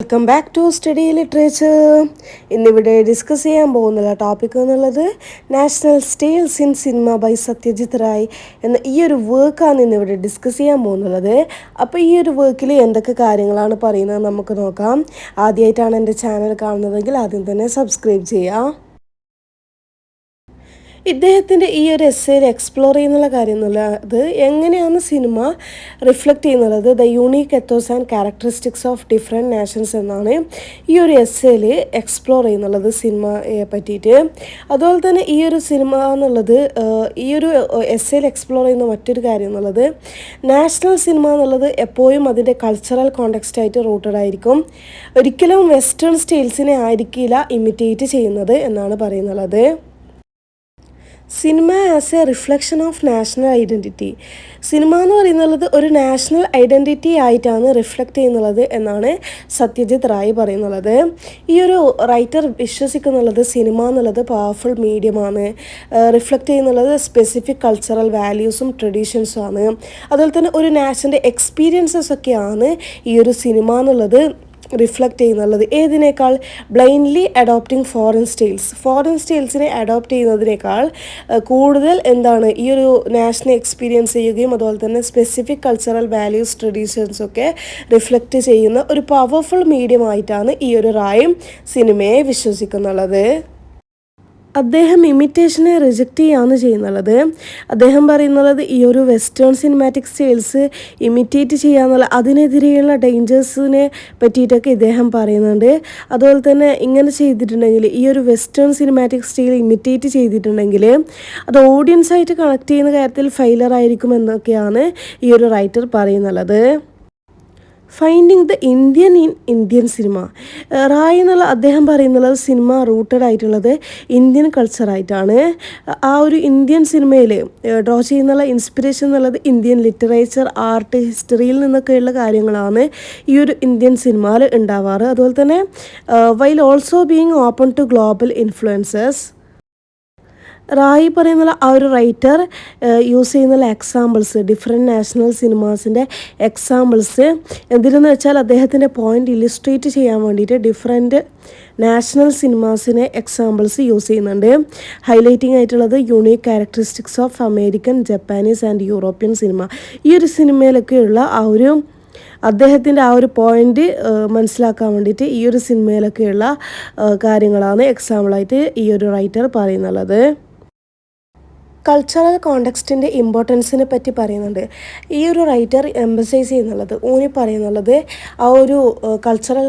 Welcome back to study literature. ഇന്നിവിടെ discuss ചെയ്യാൻ പോകുന്ന ടോപ്പിക് എന്നുള്ളത് national styles in cinema by Satyajit Ray എന്ന ഈ ഒരു വർക്കാണ് ഇന്നിവിടെ ഡിസ്കസ് ചെയ്യാൻ പോകുന്നത്. അപ്പോൾ ഈ ഒരു വർക്കിൽ എന്തൊക്കെ കാര്യങ്ങളാണ് പറയുന്നത് നമുക്ക് നോക്കാം. ആദ്യമായിട്ടാണ് എൻ്റെ ചാനൽ കാണുന്നതെങ്കിൽ ആദ്യം തന്നെ സബ്സ്ക്രൈബ് ചെയ്യാം. ഇദ്ദേഹത്തിൻ്റെ ഈ ഒരു എസ്സേയിൽ എക്സ്പ്ലോർ ചെയ്യുന്നുള്ള കാര്യം എന്നുള്ളത് എങ്ങനെയാണ് സിനിമ റിഫ്ലക്റ്റ് ചെയ്യുന്നത്, the unique ethos and characteristics of different nations എന്നാണ് ഈ ഒരു എസ്സേയിൽ എക്സ്പ്ലോർ ചെയ്യുന്നുള്ളത് സിനിമയെ പറ്റിയിട്ട്. അതുപോലെ തന്നെ ഈ ഒരു സിനിമ എന്നുള്ളത് ഈ ഒരു എസ്സേയിൽ എക്സ്പ്ലോർ ചെയ്യുന്ന മറ്റൊരു കാര്യം എന്നുള്ളത് നാഷണൽ സിനിമ എന്നുള്ളത് എപ്പോഴും അതിൻ്റെ കൾച്ചറൽ കോണ്ടെക്സ്റ്റായിട്ട് റൂട്ടഡ് ആയിരിക്കും. ഒരിക്കലും വെസ്റ്റേൺ സ്റ്റൈൽസിനെ ആയിരിക്കില്ല ഇമിറ്റേറ്റ് ചെയ്യുന്നത് എന്നാണ് പറയുന്നുള്ളത്. Cinema as a reflection of national identity. Cinema എന്ന് പറയുന്നത് ഒരു നാഷണൽ ഐഡൻറ്റിറ്റി ആയിട്ടാണ് റിഫ്ലക്റ്റ് ചെയ്യുന്നത് എന്നാണ് സത്യജിത് റായ് പറയുന്നത്. ഈ ഒരു റൈറ്റർ വിശ്വസിക്കുന്നുള്ളത് സിനിമ എന്നുള്ളത് പവർഫുൾ മീഡിയമാണ്, റിഫ്ലക്റ്റ് ചെയ്യുന്നുള്ളത് സ്പെസിഫിക് കൾച്ചറൽ വാല്യൂസും ട്രഡീഷൻസും ആണ്. അതുപോലെ തന്നെ ഒരു നാഷൻ്റെ എക്സ്പീരിയൻസസ് ഒക്കെയാണ് ഈ ഒരു സിനിമ എന്നുള്ളത് റിഫ്ലക്റ്റ് ചെയ്യുന്നുള്ളത്. ഏതിനേക്കാൾ ബ്ലൈൻഡ്ലി അഡോപ്റ്റിംഗ് ഫോറിൻ സ്റ്റൈൽസിനെ അഡോപ്റ്റ് ചെയ്യുന്നതിനേക്കാൾ കൂടുതൽ എന്താണ് ഈ ഒരു നാഷണൽ എക്സ്പീരിയൻസ് ചെയ്യുകയും അതുപോലെ തന്നെ സ്പെസിഫിക് കൾച്ചറൽ വാല്യൂസ് ട്രഡീഷൻസൊക്കെ റിഫ്ലക്റ്റ് ചെയ്യുന്ന ഒരു പവർഫുൾ മീഡിയമായിട്ടാണ് ഈ ഒരു റായും സിനിമയെ വിശ്വസിക്കുന്നുള്ളത്. അദ്ദേഹം ഇമിറ്റേഷനെ റിജക്റ്റ് ചെയ്യുകയാണ് ചെയ്യുന്നുള്ളത്. അദ്ദേഹം പറയുന്നത് ഈ ഒരു വെസ്റ്റേൺ സിനിമാറ്റിക് സ്റ്റൈൽസ് ഇമിറ്റേറ്റ് ചെയ്യാന്നുള്ള അതിനെതിരെയുള്ള ഡേഞ്ചേഴ്സിനെ പറ്റിയിട്ടൊക്കെ ഇദ്ദേഹം പറയുന്നുണ്ട്. അതുപോലെ തന്നെ ഇങ്ങനെ ചെയ്തിട്ടുണ്ടെങ്കിൽ ഈ ഒരു വെസ്റ്റേൺ സിനിമാറ്റിക് സ്റ്റൈൽ ഇമിറ്റേറ്റ് ചെയ്തിട്ടുണ്ടെങ്കിൽ അത് ഓഡിയൻസായിട്ട് കണക്ട് ചെയ്യുന്ന കാര്യത്തിൽ ഫെയിലർ ആയിരിക്കും എന്നൊക്കെയാണ് ഈ ഒരു റൈറ്റർ പറയുന്നുള്ളത്. Finding the Indian in Indian cinema. Ray എന്നുള്ള അദ്ദേഹം പറയുന്നത് സിനിമ റൂട്ടഡ് ആയിട്ടുള്ളത് ഇന്ത്യൻ കൾച്ചറായിട്ടാണ്. ആ ഒരു ഇന്ത്യൻ സിനിമയിൽ ഡ്രോ ചെയ്യുന്നുള്ള ഇൻസ്പിറേഷൻ എന്നുള്ളത് ഇന്ത്യൻ ലിറ്ററേച്ചർ, ആർട്ട്, ഹിസ്റ്ററിയിൽ നിന്നൊക്കെയുള്ള കാര്യങ്ങളാണ് ഈ ഒരു ഇന്ത്യൻ സിനിമയിൽ ഉണ്ടാവാറ്. അതുപോലെ തന്നെ while also being open to global influences. Ray പറയുന്ന ആ ഒരു റൈറ്റർ യൂസ് ചെയ്യുന്ന എക്സാമ്പിൾസ് ഡിഫറെൻറ്റ് നാഷണൽ സിനിമാസിൻ്റെ എക്സാമ്പിൾസ് എന്തിനെന്ന് വെച്ചാൽ അദ്ദേഹത്തിൻ്റെ പോയിൻ്റ് ഇല്ലുസ്ട്രേറ്റ് ചെയ്യാൻ വേണ്ടിയിട്ട് ഡിഫറെൻറ്റ് നാഷണൽ സിനിമാസിനെ എക്സാമ്പിൾസ് യൂസ് ചെയ്യുന്നുണ്ട്. ഹൈലൈറ്റിംഗ് ആയിട്ടുള്ളത് unique characteristics of American, Japanese and European cinema. ഈ ഒരു സിനിമയിലൊക്കെയുള്ള ആ ഒരു അദ്ദേഹത്തിൻ്റെ ആ ഒരു പോയിൻ്റ് മനസ്സിലാക്കാൻ വേണ്ടിയിട്ട് ഈ ഒരു സിനിമയിലൊക്കെയുള്ള കാര്യങ്ങളാണ് എക്സാമ്പിളായിട്ട് ഈ ഒരു റൈറ്റർ പറയുന്നുള്ളത്. കൾച്ചറൽ കോണ്ടെക്സ്റ്റിൻ്റെ ഇമ്പോർട്ടൻസിനെ പറ്റി പറയുന്നുണ്ട്. ഈ ഒരു റൈറ്റർ എംബസൈസ് ചെയ്യുന്നുള്ളത് ഊന്നി പറയുന്നുള്ളത് ആ ഒരു കൾച്ചറൽ